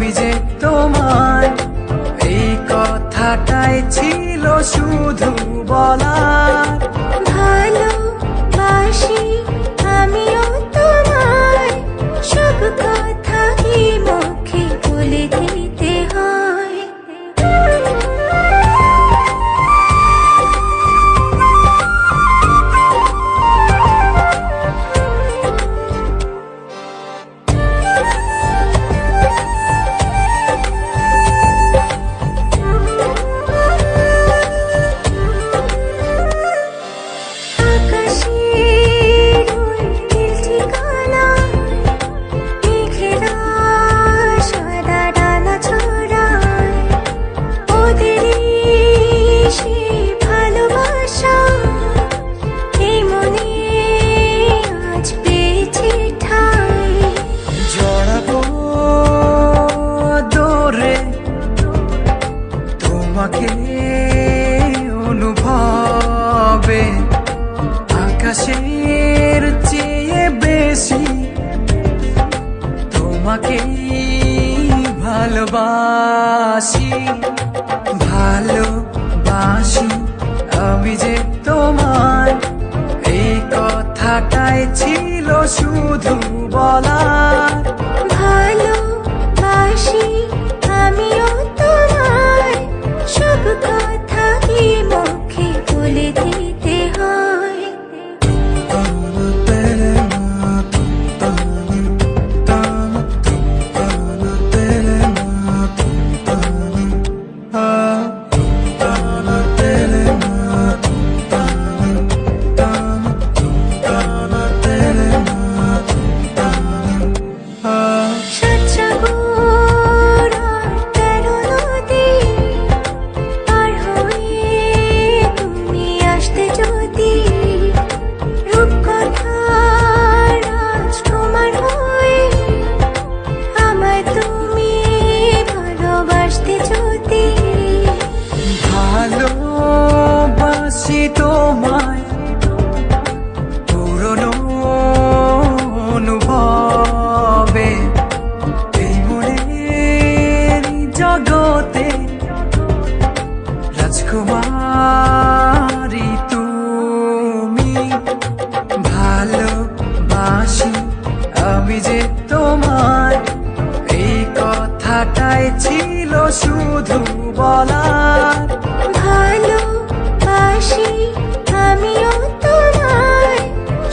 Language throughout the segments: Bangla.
আমি যে তোমায় এই কথাটাই ছিল শুধু বলার। ভালোবাসি আমিও তোমায়, সব কথা কি মুখে বলে দিতে হয়? তোমাকে অনুভবে আকাশের চেয়ে বেশি তোমাকে ভালোবাসি। ভালোবাসি আমি যে তোমায় এই কথাটাই ছিল শুধু বলার। ভালোবাসি আমিও তোমায়, সব কথা কি মুখে বলে দিতে হয়? ভালোবাসি তোমায় পুরনো অনুভবে, এই মনের জগতে রাজকুমারী তুমি। ভালোবাসি আমি যে তোমায় এই কথাটাই ছিল শুধু বলার। ভালোবাসি আমিও তোমায়,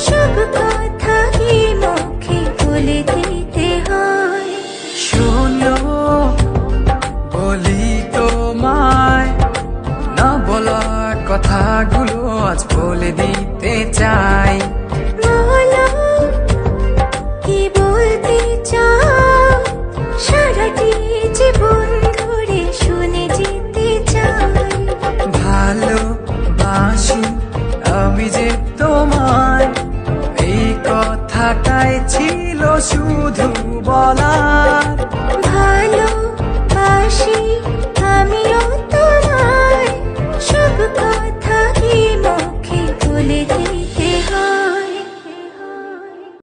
সব কথা কি মুখে বলে দিতে হয়? শোনো বলি তোমায়, না বলা কথাগুলো আজ বলে দিতে চাই। বলো কি বলতে চাও, সারাটি জীবন ধরে শুনে যেতে চাই। ভালোবাসি আমি যে তোমায় এই কথাটাই ছিল শুধু বলার।